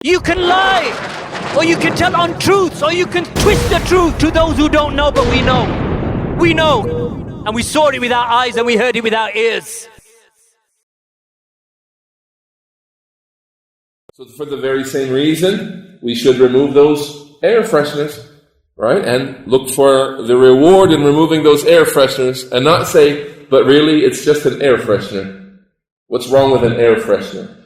You can lie, or you can tell untruths, or you can twist the truth to those who don't know, but we know. We know, and we saw it with our eyes and we heard it with our ears. So for the very same reason, we should remove those air fresheners, right? And look for the reward in removing those air fresheners and not say, but really it's just an air freshener. What's wrong with an air freshener?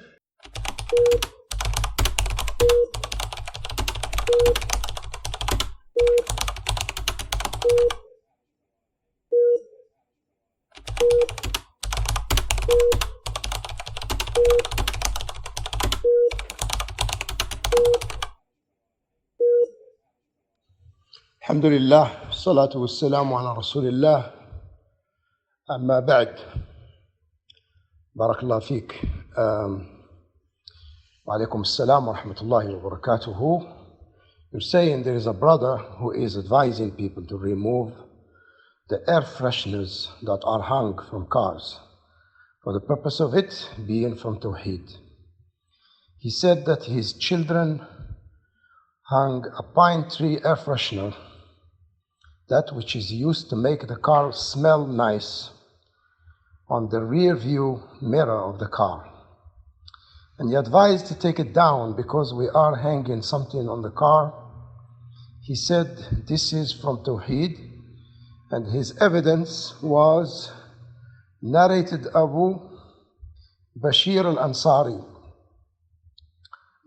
Alhamdulillah, salatu wassalamu ala rasulillah, amma ba'd. Barakallah feek. Wa alaikum assalam wa rahmatullahi wa barakatuhu. You're saying there is a brother who is advising people to remove the air fresheners that are hung from cars for the purpose of it being from Tawheed. He said that his children hung a pine tree air freshener, that which is used to make the car smell nice, on the rear view mirror of the car. And he advised to take it down because we are hanging something on the car. He said this is from Tawheed, and his evidence was narrated Abu Bashir al-Ansari,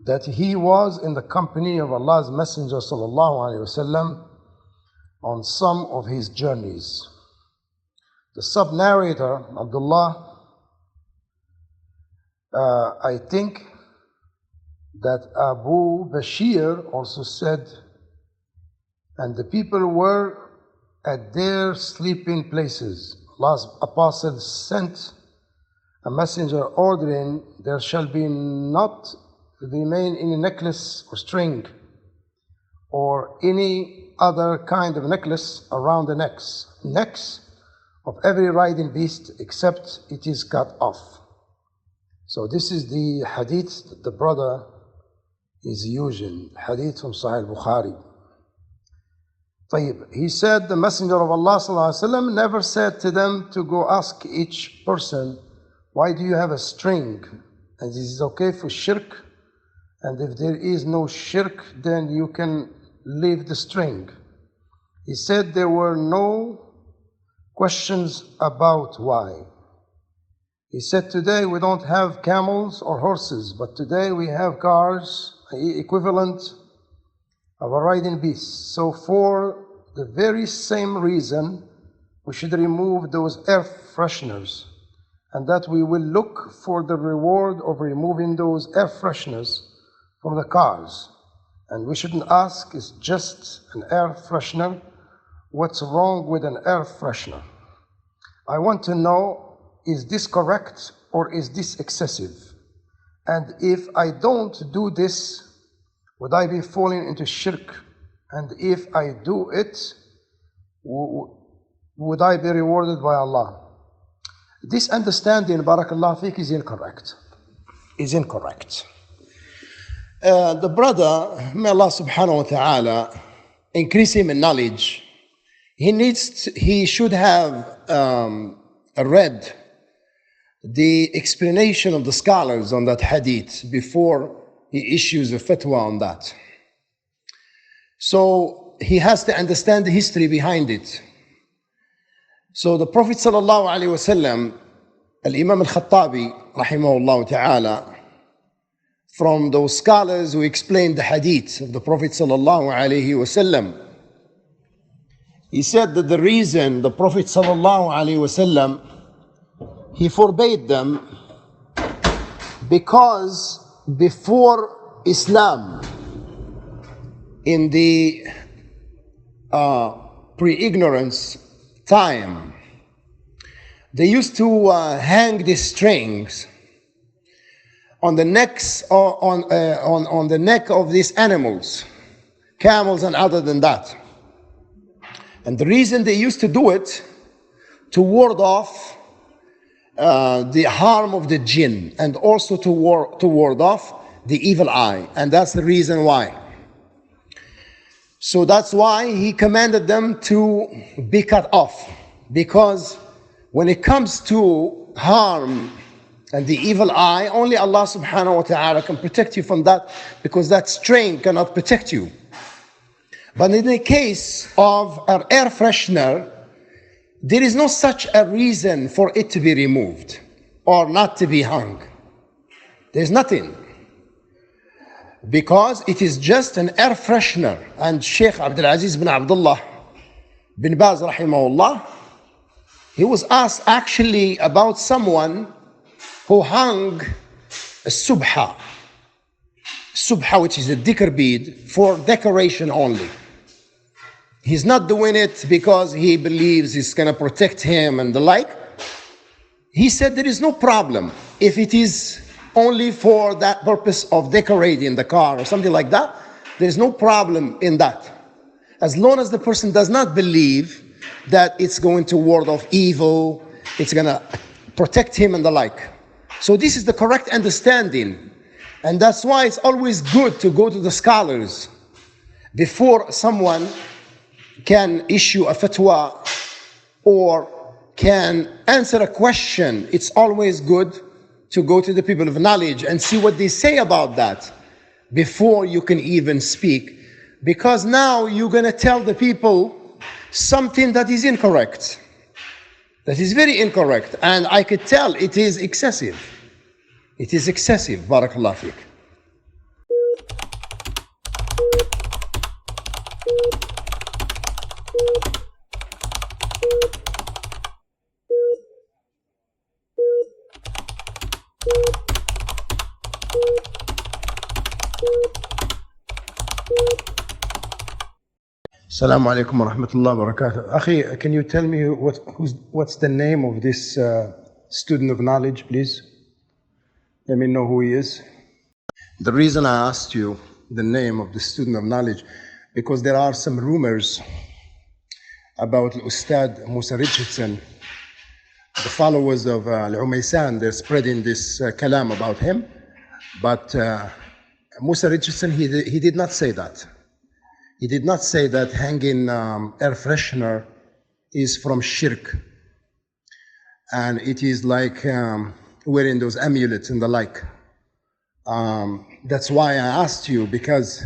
that he was in the company of Allah's Messenger sallallahu alaihi wasallam on some of his journeys. The sub-narrator, Abdullah, I think that Abu Bashir also said, and the people were at their sleeping places. Allah's apostle sent a messenger ordering there shall be not remain any necklace or string or any other kind of necklace around the necks of every riding beast except it is cut off. So this is the hadith that the brother is using, hadith from Sahih Bukhari. He said the Messenger of Allah ﷺ never said to them to go ask each person, why do you have a string? And this is okay for shirk, and if there is no shirk, then you can leave the string. He said there were no questions about why. He said today we don't have camels or horses, but today we have cars, equivalent of a riding beast. So for the very same reason, we should remove those air fresheners, and that we will look for the reward of removing those air fresheners from the cars. And we shouldn't ask, it's just an air freshener. What's wrong with an air freshener? I want to know, is this correct or is this excessive? And if I don't do this, would I be falling into shirk? And if I do it, would I be rewarded by Allah? This understanding, barakallah fiqh, is incorrect. The brother, may Allah subhanahu wa ta'ala increase him in knowledge, he should have read the explanation of the scholars on that hadith before he issues a fatwa on that. So he has to understand the history behind it. So the Prophet sallallahu alaihi wasallam, Al-Imam al-Khattabi rahimahullah ta'ala, from those scholars who explained the hadith of the Prophet sallallahu alaihi wasallam, he said that the reason the Prophet sallallahu alaihi wasallam, he forbade them, because before Islam, in the pre-ignorance time, they used to hang these strings on the necks or on the neck of these animals, camels and other than that. And the reason they used to do it, to ward off the harm of the jinn, and also to ward off the evil eye, and that's the reason why. So that's why he commanded them to be cut off, because when it comes to harm and the evil eye, only Allah subhanahu wa ta'ala can protect you from that, because that strain cannot protect you. But in the case of an air freshener, there is no such a reason for it to be removed or not to be hung. There's nothing. Because it is just an air freshener. And Sheikh Abdul Aziz bin Abdullah bin Baz rahimahullah, he was asked actually about someone who hung a subha, which is a dhikr bead, for decoration only. He's not doing it because he believes it's going to protect him and the like. He said there is no problem if it is only for that purpose of decorating the car or something like that. There is no problem in that, as long as the person does not believe that it's going to ward off evil, it's going to protect him and the like. So this is the correct understanding, and that's why it's always good to go to the scholars before someone can issue a fatwa or can answer a question. It's always good to go to the people of knowledge and see what they say about that before you can even speak, because now you're going to tell the people something that is incorrect, that is very incorrect, and I could tell it is excessive. It is excessive. Barakallah fiqh. Assalamu alaikum wa rahmatullahi wa barakatuh. Akhi, can you tell me what's the name of this student of knowledge, please? Let me know who he is. The reason I asked you the name of the student of knowledge, because there are some rumors about Ustad Mūsā Richardson. The followers of Al-Umaysan, they're spreading this kalam about him. But Mūsā Richardson, he did not say that. He did not say that hanging air freshener is from shirk. And it is like wearing those amulets and the like. That's why I asked you, because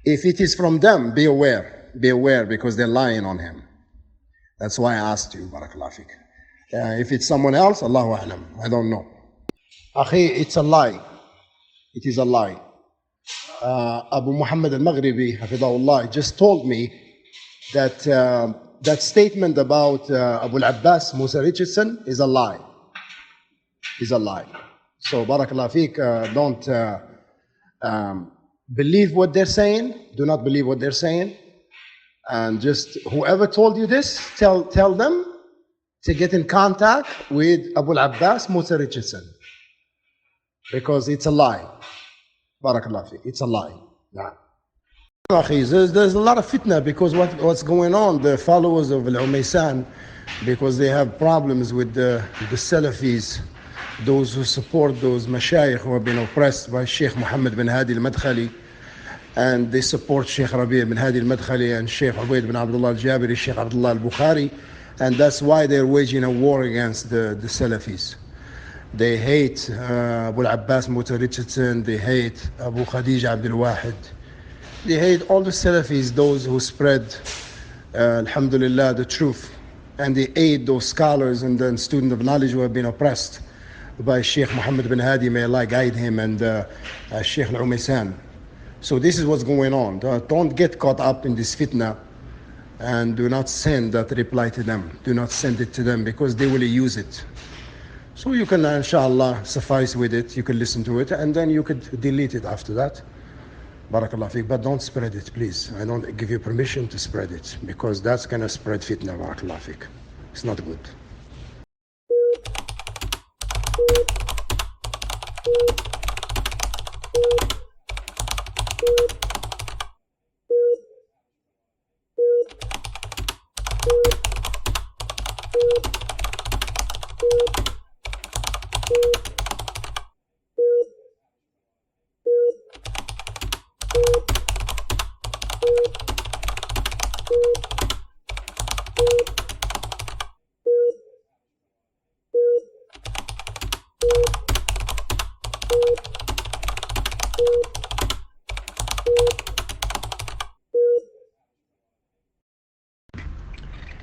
if it is from them, be aware, because they're lying on him. That's why I asked you, Barakallah fiqh. If it's someone else, Allahu A'lam, I don't know. Akhi, it's a lie. It is a lie. Abu Muhammad al-Maghribi, Hafidahullah, just told me that that statement about Abu al-Abbas, Mūsā Richardson, is a lie. Is a lie. So, Barakallah fiqh, don't believe what they're saying. Do not believe what they're saying. And just whoever told you this, tell them to get in contact with Abu al-Abbas, Mūsā Richardson, because it's a lie. Barakallah fiqh, it's a lie. Nah. There's a lot of fitna, because what's going on, the followers of Al-Umaysan, because they have problems with the Salafis, those who support those mashayikh who have been oppressed by Sheikh Muhammad bin Hadi al-Madkhali, and they support Sheikh Rabi' bin Hadi al-Madkhali and Sheikh Ubayd bin Abdullah al-Jabiri, Sheikh Abdullah al-Bukhari, and that's why they're waging a war against the Salafis. They hate Abu al-Abbas Mūsā Richardson, they hate Abu Khadija Abdul Wahid, they hate all the Salafis, those who spread, alhamdulillah, the truth, and they aid those scholars and then students of knowledge who have been oppressed by Sheikh Muhammad bin Hadi, may Allah guide him, and Sheikh Al-Umaysan. So this is what's going on. Don't get caught up in this fitna, and do not send that reply to them. Do not send it to them, because they will use it. So you can, inshallah, suffice with it. You can listen to it, and then you could delete it after that. Barakallah fiqh. But don't spread it, please. I don't give you permission to spread it, because that's going to spread fitna. Barakallah fiqh. It's not good.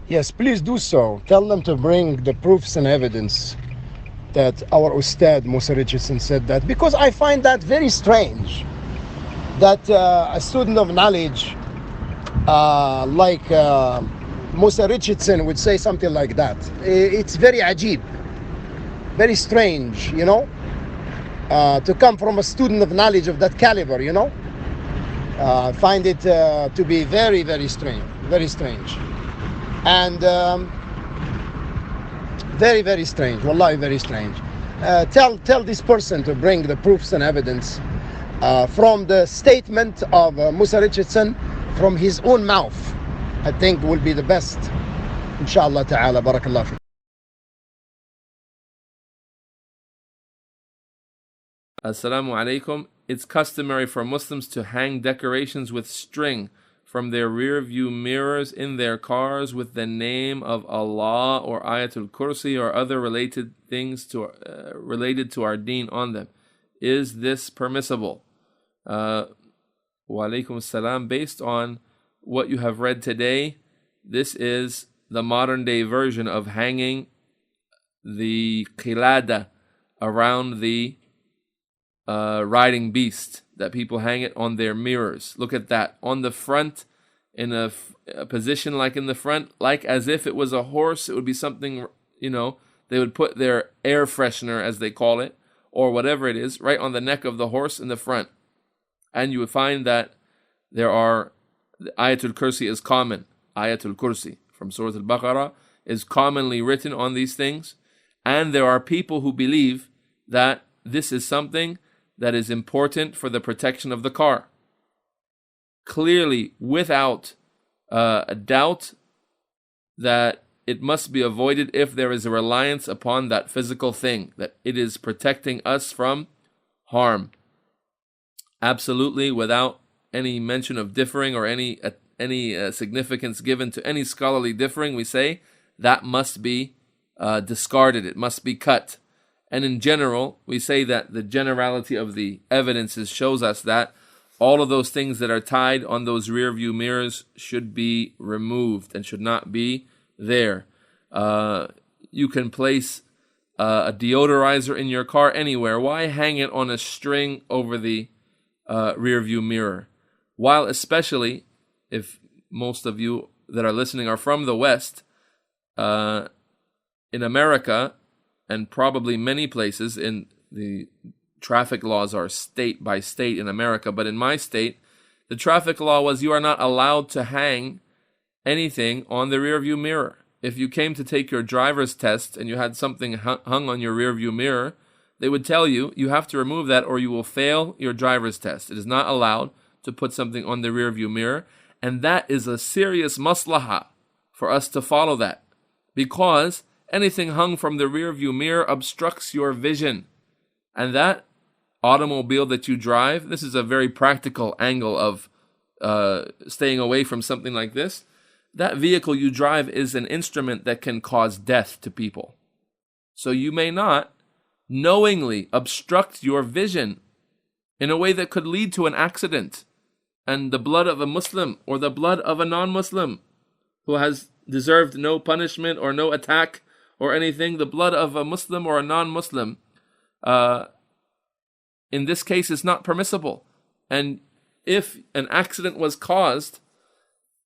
Yes, please do so. Tell them to bring the proofs and evidence that our Ustad Mūsā Richardson said that, because I find that very strange that a student of knowledge like Mūsā Richardson would say something like that. It's very ajib, very strange, you know, to come from a student of knowledge of that caliber, you know. I find it to be very, very strange, and very, very strange. Wallahi, very strange. Tell this person to bring the proofs and evidence from the statement of Mūsā Richardson from his own mouth. I think will be the best. Inshallah ta'ala. Barakallah fi. Assalamu alaikum. It's customary for Muslims to hang decorations with string from their rear view mirrors in their cars with the name of Allah or Ayatul Kursi or other related things related to our deen on them. Is this permissible? Wa alaikum salam. Based on what you have read today, this is the modern day version of hanging the qilada around the riding beast, that people hang it on their mirrors. Look at that. On the front, in a position like in the front, like as if it was a horse, it would be something, you know, they would put their air freshener, as they call it, or whatever it is, right on the neck of the horse in the front. And you would find that there are, Ayatul Kursi is common. Ayatul Kursi from Surah Al-Baqarah is commonly written on these things. And there are people who believe that this is something that is important for the protection of the car. Clearly, without a doubt, that it must be avoided if there is a reliance upon that physical thing, that it is protecting us from harm. Absolutely, without any mention of differing or any significance given to any scholarly differing, we say that must be discarded. It must be cut. And in general, we say that the generality of the evidences shows us that all of those things that are tied on those rear view mirrors should be removed and should not be there. You can place a deodorizer in your car anywhere. Why hang it on a string over the rear view mirror? While especially if most of you that are listening are from the West, in America, and probably many places in the traffic laws are state by state in America, but in my state, the traffic law was you are not allowed to hang anything on the rear view mirror. If you came to take your driver's test and you had something hung on your rear view mirror, they would tell you, you have to remove that or you will fail your driver's test. It is not allowed to put something on the rear view mirror, and that is a serious maslaha for us to follow that, because anything hung from the rear view mirror obstructs your vision. And that automobile that you drive, this is a very practical angle of staying away from something like this. That vehicle you drive is an instrument that can cause death to people. So you may not knowingly obstruct your vision in a way that could lead to an accident and the blood of a Muslim or the blood of a non-Muslim who has deserved no punishment or no attack or anything, the blood of a Muslim or a non-Muslim, in this case is not permissible. And if an accident was caused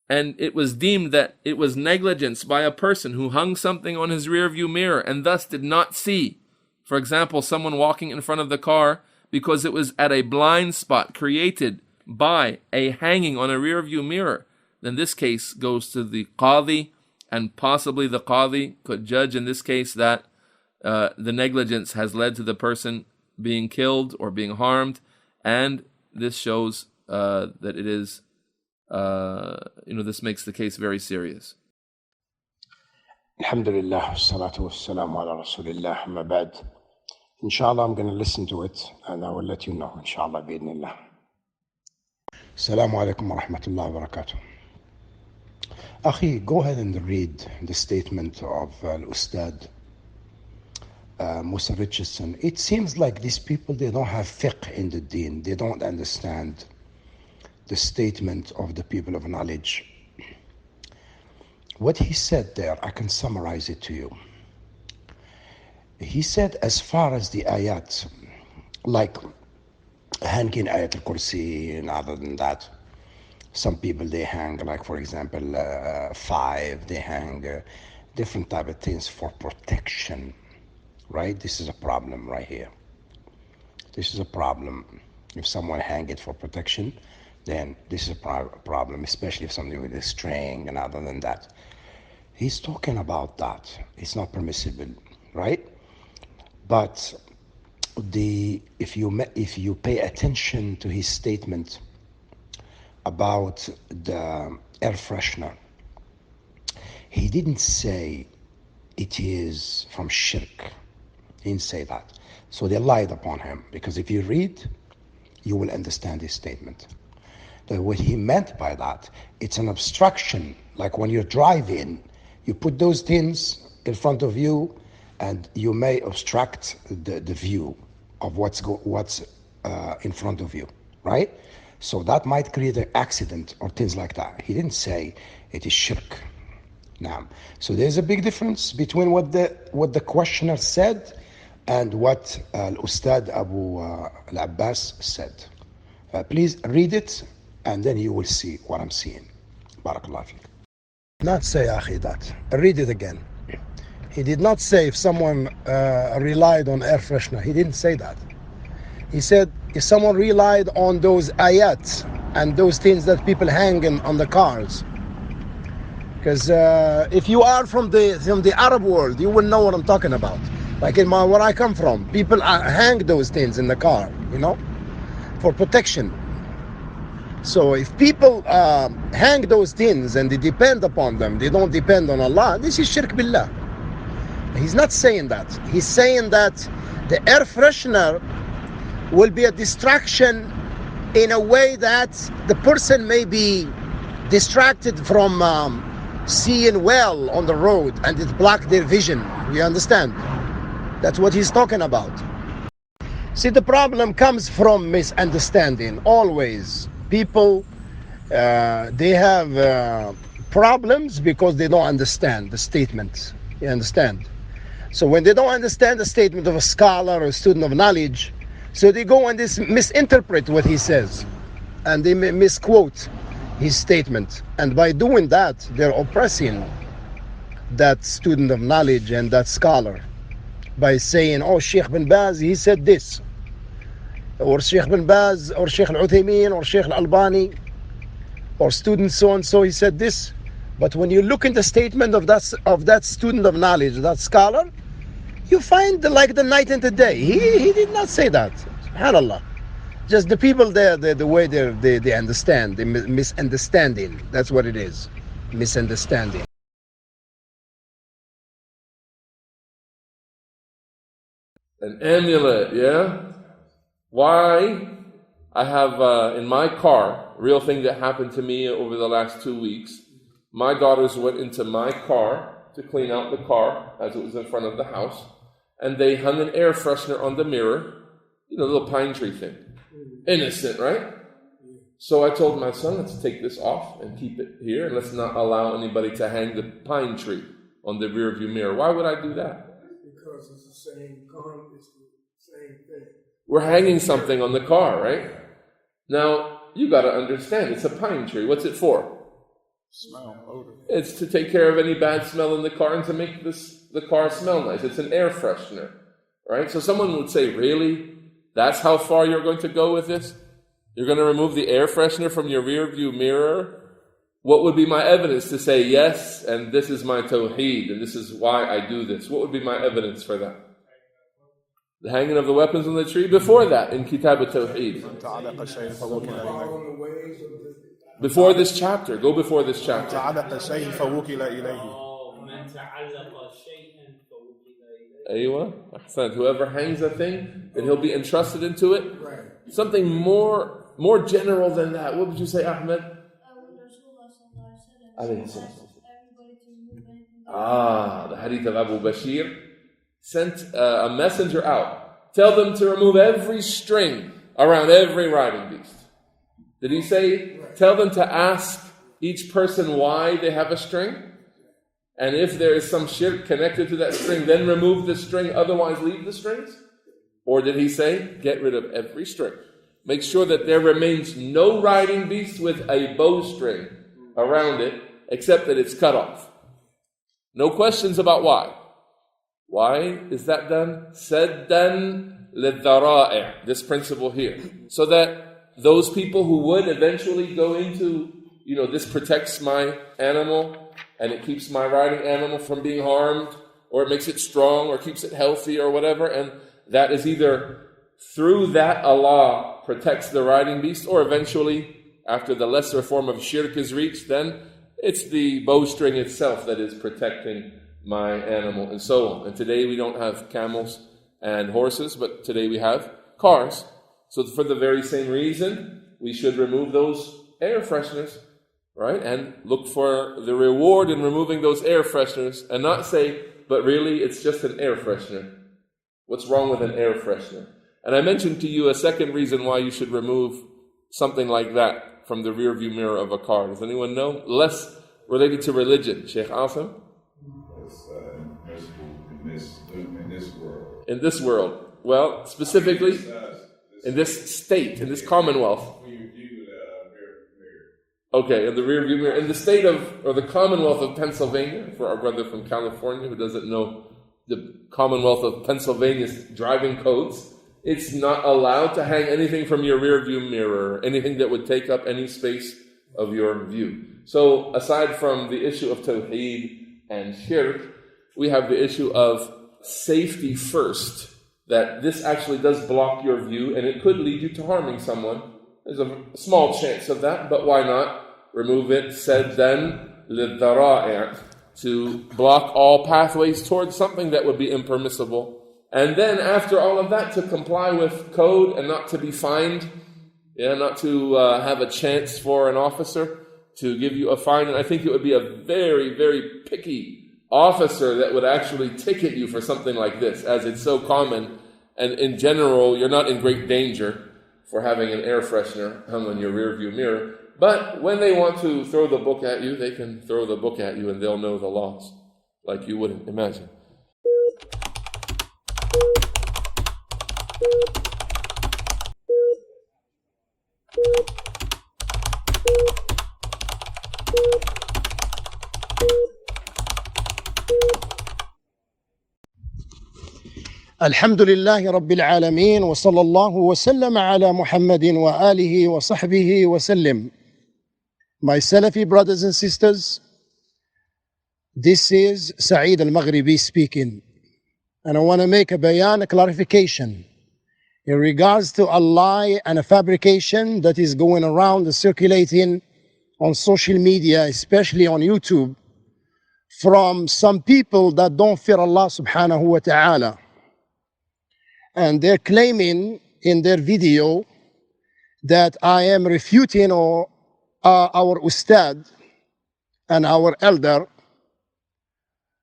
and it was deemed that it was negligence by a person who hung something on his rear view mirror and thus did not see, for example, someone walking in front of the car because it was at a blind spot created by a hanging on a rear view mirror, then this case goes to the qadi, and possibly the qadi could judge in this case that the negligence has led to the person being killed or being harmed, and this shows that it is, this makes the case very serious. Alhamdulillah, wassalatu wassalamu ala rasulillah, amma ba'd. Inshallah, I'm going to listen to it and I will let you know, inshallah, bi'idhnillah. Assalamu alaikum wa rahmatullahi wa barakatuh. Akhi, go ahead and read the statement of Al-Ustad Mūsā Richardson. It seems like these people, they don't have fiqh in the deen. They don't understand the statement of the people of knowledge. What he said there, I can summarize it to you. He said, as far as the ayat, like hanging ayat al-Kursi, and other than that, some people they hang, like for example 5, they hang different type of things for protection, right? This is a problem right here. This is a problem. If someone hang it for protection, then this is a problem, especially if something with a string and other than that. He's talking about that. It's not permissible, right? But if you pay attention to his statement about the air freshener, he didn't say it is from shirk. He didn't say that. So they lied upon him, because if you read, you will understand his statement. That what he meant by that, it's an obstruction. Like when you're driving, you put those things in front of you, and you may obstruct the view of what's in front of you, right? So that might create an accident or things like that. He didn't say it is shirk. Now, so there's a big difference between what the questioner said and what Al-Ustad Abu Al-Abbas said. Please read it, and then you will see what I'm seeing. Barakallah fiqh. Not say, Akhi, that. Read it again. He did not say if someone relied on air freshener. He didn't say that. He said if someone relied on those ayats and those things that people hang on the cars. Because if you are from the Arab world, you will know what I'm talking about. Like where I come from, people hang those things in the car, for protection. So if people hang those things and they depend upon them, they don't depend on Allah, this is shirk billah. He's not saying that. He's saying that the air freshener will be a distraction in a way that the person may be distracted from seeing well on the road, and it blocks their vision. You understand? That's what he's talking about. See, the problem comes from misunderstanding. Always. People, they have problems because they don't understand the statement. You understand? So when they don't understand the statement of a scholar or a student of knowledge, so they go and misinterpret what he says, and they misquote his statement. And by doing that, they're oppressing that student of knowledge and that scholar by saying, oh, Sheikh bin Baz, he said this, or Sheikh bin Baz, or Sheikh Al-Uthaymeen, or Sheikh Al-Albani, or student so-and-so, he said this. But when you look in the statement of that student of knowledge, that scholar, you find like the night and the day. He did not say that. SubhanAllah. Just the people there, the way they understand, the misunderstanding. That's what it is. Misunderstanding. An amulet, yeah? Why? I have in my car, real thing that happened to me over the last 2 weeks. My daughters went into my car to clean out the car as it was in front of the house, and they hung an air freshener on the mirror, the little pine tree thing. Innocent, right? So I told my son, let's take this off and keep it here, and let's not allow anybody to hang the pine tree on the rear view mirror. Why would I do that? Because it's the same thing. We're hanging something on the car, right? Now, you got to understand, it's a pine tree. What's it for? Smell, odor. It's to take care of any bad smell in the car and to make the car smell nice. It's an air freshener, right? So someone would say, really? That's how far you're going to go with this? You're going to remove the air freshener from your rear view mirror? What would be my evidence to say yes, and this is my tawheed, and this is why I do this? What would be my evidence for that? The hanging of the weapons on the tree? Before that, in Kitab al-Tawheed. Before this chapter. Go before this chapter. Aywa. Whoever hangs a thing, then he'll be entrusted into it. Something more more general than that, what would you say, Ahmed? The hadith of Abu Bashir sent a messenger out. Tell them to remove every string around every riding beast. Did he say, tell them to ask each person why they have a string? And if there is some shirk connected to that string, then remove the string, otherwise leave the strings? Or did he say, get rid of every string? Make sure that there remains no riding beast with a bowstring around it, except that it's cut off. No questions about why. Why is that done? Saddan lidhara'i', this principle here. So that those people who would eventually go into, this protects my animal and it keeps my riding animal from being harmed, or it makes it strong, or keeps it healthy, or whatever, and that is either through that Allah protects the riding beast, or eventually, after the lesser form of shirk is reached, then it's the bowstring itself that is protecting my animal, and so on. And today we don't have camels and horses, but today we have cars. So for the very same reason, we should remove those air fresheners, right? And look for the reward in removing those air fresheners, and not say, but really it's just an air freshener. What's wrong with an air freshener? And I mentioned to you a second reason why you should remove something like that from the rear view mirror of a car. Does anyone know? Less related to religion. Sheikh Asim? It's in this world. In this world. Well, specifically, in this state, in this commonwealth. Okay, in the rear view mirror. In the state of, or the Commonwealth of Pennsylvania, for our brother from California who doesn't know the Commonwealth of Pennsylvania's driving codes, it's not allowed to hang anything from your rear view mirror, anything that would take up any space of your view. So aside from the issue of Tawheed and Shirk, we have the issue of safety first, that this actually does block your view and it could lead you to harming someone. There's a small chance of that, but why not remove it, saddan lidhara'i', to block all pathways towards something that would be impermissible. And then after all of that, to comply with code and not to be fined, not to have a chance for an officer to give you a fine. And I think it would be a very, very picky officer that would actually ticket you for something like this, as it's so common. And in general, you're not in great danger for having an air freshener hung on your rear view mirror. But when they want to throw the book at you, they can throw the book at you and they'll know the laws like you wouldn't imagine. الحمد لله رب العالمين وصلى الله وسلم على محمد وآله وصحبه وسلم. My Salafi brothers and sisters, this is Saʿīd al-Maghribi speaking, and I want to make a Bayān, a clarification in regards to a lie and a fabrication that is going around and circulating on social media, especially on YouTube, from some people that don't fear Allah subhanahu wa ta'ala. And they're claiming in their video that I am refuting our ustad and our elder,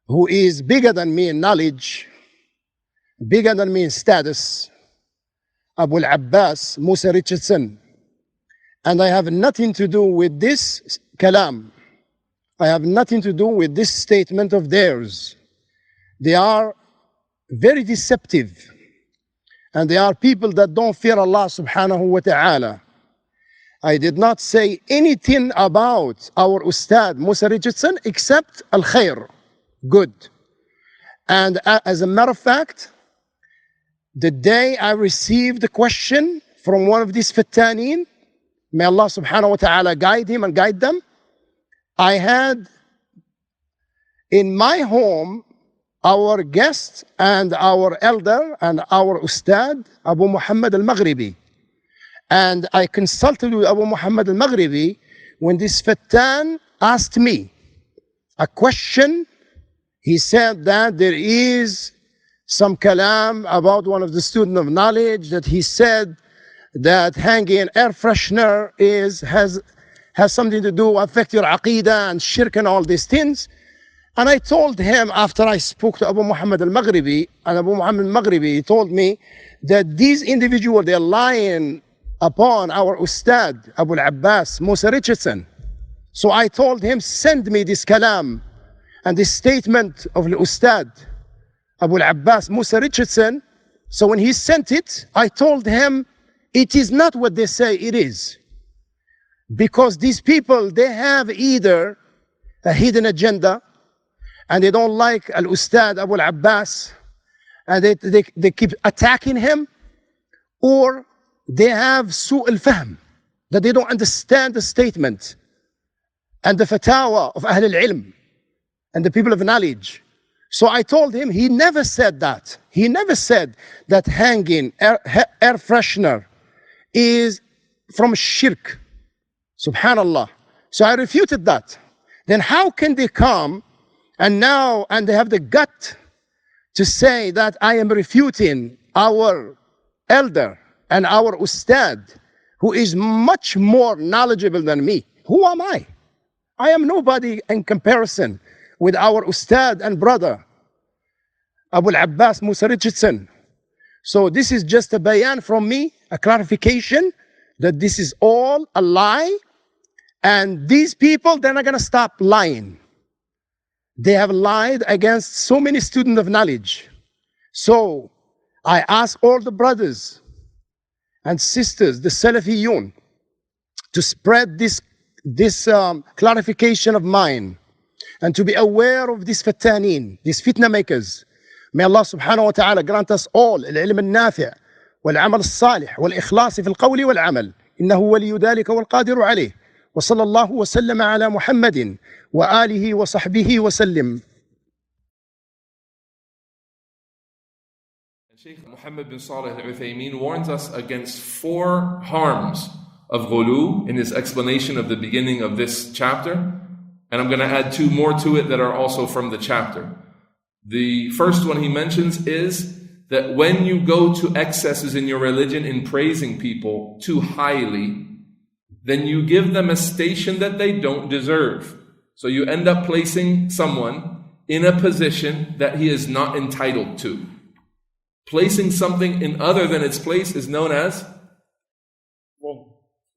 who is bigger than me in knowledge, bigger than me in status, Abu al-Abbas, Mūsā Richardson. And I have nothing to do with this kalam. I have nothing to do with this statement of theirs. They are very deceptive. And they are people that don't fear Allah subhanahu wa ta'ala. I did not say anything about our Ustad Mūsā Richardson except al-khair, good. And as a matter of fact, the day I received a question from one of these fattaneen, may Allah subhanahu wa ta'ala guide him and guide them, I had in my home our guest and our elder and our Ustad, Abu Muhammad al-Maghribi. And I consulted with Abu Muhammad al-Maghribi when this fattan asked me a question. He said that there is some kalam about one of the students of knowledge that he said that hanging air freshener has something to do affect your aqidah and shirk and all these things. And I told him, after I spoke to Abu Muhammad al-Maghribi, and Abu Muhammad al-Maghribi told me that these individuals, they're lying upon our Ustad, Abu al-Abbas, Mūsā Richardson. So I told him, send me this kalam and this statement of the Ustad, Abu al-Abbas, Mūsā Richardson. So when he sent it, I told him, it is not what they say it is. Because these people, they have either a hidden agenda, and they don't like Al-Ustad Abu al-Abbas, and they keep attacking him, or they have su'u al-fahm, that they don't understand the statement and the fatwa of Ahl al-Ilm and the people of knowledge. So I told him, he never said that. He never said that hanging air freshener is from shirk. Subhanallah. So I refuted that. Then how can they come and they have the gut to say that I am refuting our elder and our Ustad, who is much more knowledgeable than me? Who am I? I am nobody in comparison with our Ustad and brother, Abu al-Abbas, Mūsā Richardson. So this is just a Bayān from me, a clarification that this is all a lie. And these people, they're not going to stop lying. They have lied against so many students of knowledge. So I ask all the brothers and sisters, the Salafiyun, to spread this clarification of mine and to be aware of these fataneen, these fitna makers. May Allah subhanahu wa ta'ala grant us all al-ilm al-nafi' wal-amal al-salih wal-ikhlas fi al-qawli wal-amal. Innahu waliyu dhalika wal-qadiru alayh. وصلى الله وسلم على محمد وآله وصحبه وسلم. Shaykh Muhammad bin Salih al-Uthaymeen warns us against 4 harms of ghulu in his explanation of the beginning of this chapter. And I'm going to add 2 more to it that are also from the chapter. The first one he mentions is that when you go to excesses in your religion in praising people too highly, then you give them a station that they don't deserve. So you end up placing someone in a position that he is not entitled to. Placing something in other than its place is known as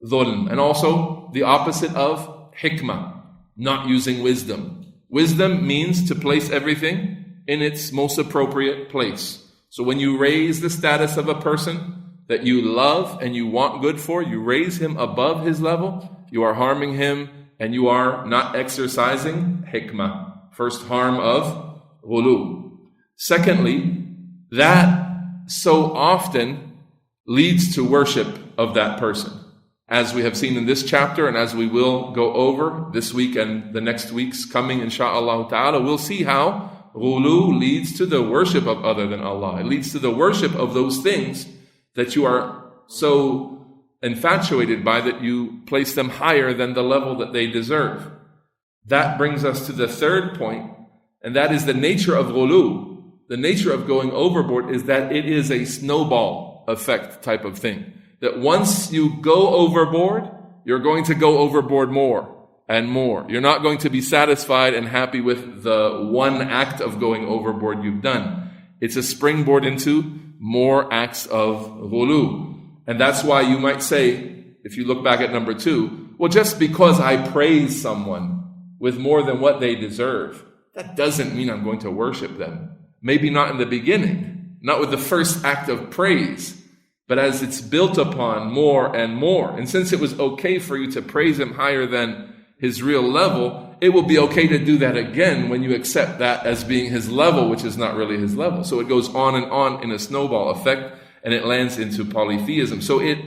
dhulm. And also the opposite of hikmah, not using wisdom. Wisdom means to place everything in its most appropriate place. So when you raise the status of a person that you love and you want good for, you raise him above his level, you are harming him and you are not exercising hikmah. First harm of ghulu. Secondly, that so often leads to worship of that person. As we have seen in this chapter and as we will go over this week and the next weeks coming insha'Allah ta'ala, we'll see how ghulu leads to the worship of other than Allah. It leads to the worship of those things that you are so infatuated by that you place them higher than the level that they deserve. That brings us to the third point, and that is the nature of ghulu. The nature of going overboard is that it is a snowball effect type of thing. That once you go overboard, you're going to go overboard more and more. You're not going to be satisfied and happy with the one act of going overboard you've done. It's a springboard into more acts of ghulu. And that's why you might say, if you look back at number 2, well, just because I praise someone with more than what they deserve, that doesn't mean I'm going to worship them. Maybe not in the beginning, not with the first act of praise, but as it's built upon more and more. And since it was okay for you to praise him higher than his real level, it will be okay to do that again when you accept that as being his level, which is not really his level. So it goes on and on in a snowball effect, and it lands into polytheism. So it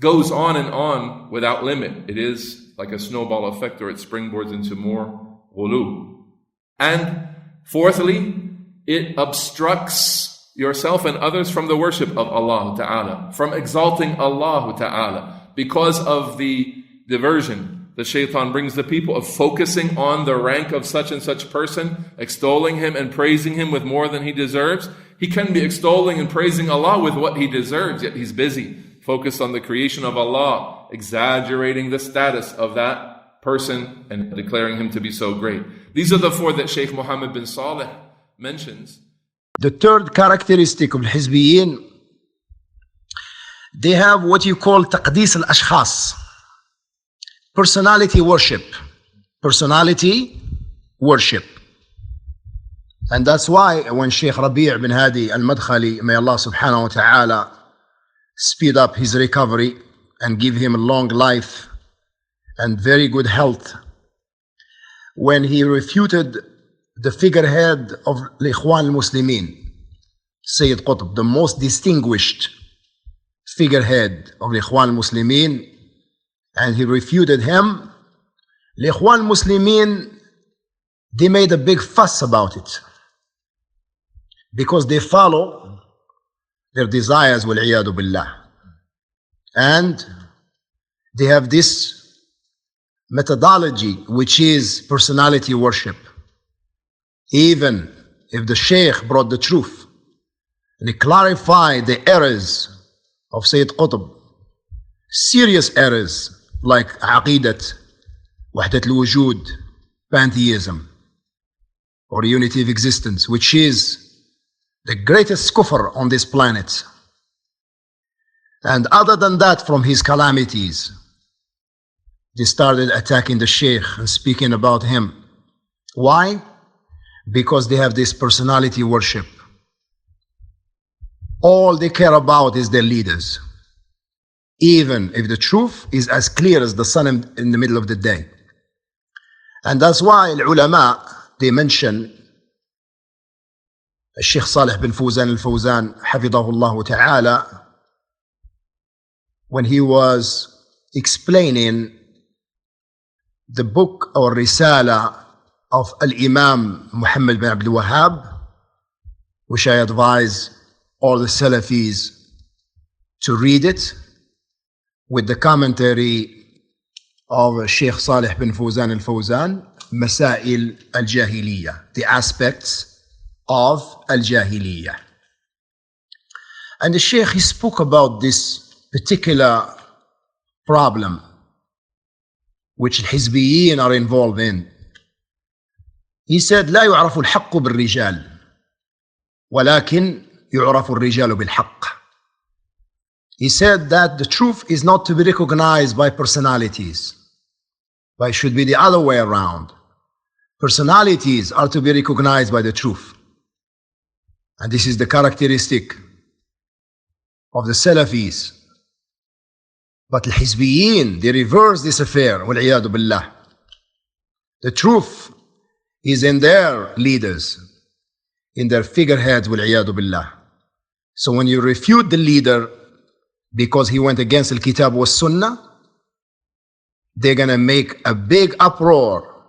goes on and on without limit. It is like a snowball effect, or it springboards into more ghulu. And fourthly, it obstructs yourself and others from the worship of Allah Ta'ala, from exalting Allah Ta'ala, because of the diversion the shaitan brings the people of focusing on the rank of such and such person, extolling him and praising him with more than he deserves. He can be extolling and praising Allah with what he deserves, yet he's busy focused on the creation of Allah, exaggerating the status of that person and declaring him to be so great. These are the four that Shaykh Muhammad bin Saleh mentions. The third characteristic of Hizbiyin, they have what you call taqdis al-ashkhas, personality worship. Personality worship. And that's why when Shaykh Rabi' bin Hadi al-Madkhali, may Allah subhanahu wa ta'ala speed up his recovery and give him a long life and very good health, when he refuted the figurehead of Ikhwan al-Muslimin, Sayyid Qutb, the most distinguished figurehead of Ikhwan al-Muslimin, and he refuted him, Ikhwan al-Muslimin, they made a big fuss about it because they follow their desires, wal-iyadu billah. And they have this methodology which is personality worship. Even if the Shaykh brought the truth and he clarified the errors of Sayyid Qutb, serious errors like aqidat, wahdat al-wujud, pantheism, or unity of existence, which is the greatest kufr on this planet. And other than that, from his calamities, they started attacking the Shaykh and speaking about him. Why? Because they have this personality worship. All they care about is their leaders, even if the truth is as clear as the sun in the middle of the day. And that's why the ulama, they mention Shaykh Salih bin Fawzan al-Fawzan, hafidahullah ta'ala, when he was explaining the book or risala of Al-Imam Muhammad bin Abdul Wahhab, which I advise all the Salafis to read it, with the commentary of Shaykh Salih bin Fawzan al-Fawzan, Masail al-Jahiliyyah, the aspects of al-Jahiliyyah. And the Shaykh, he spoke about this particular problem which الحزبيين are involved in. He said, لا يعرف الحق بالرجال ولكن يعرف الرجال بالحق. He said that the truth is not to be recognized by personalities, but it should be the other way around. Personalities are to be recognized by the truth. And this is the characteristic of the Salafis. But al-Hizbiyin, they reverse this affair, wal-iyadu billah. The truth is in their leaders, in their figureheads, wal-iyadu billah. So when you refute the leader because he went against al-Kitab wa Sunnah, they're going to make a big uproar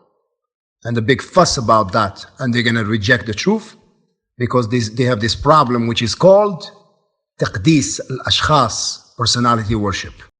and a big fuss about that, and they're going to reject the truth because they have this problem which is called taqdis al-ashkhas, personality worship.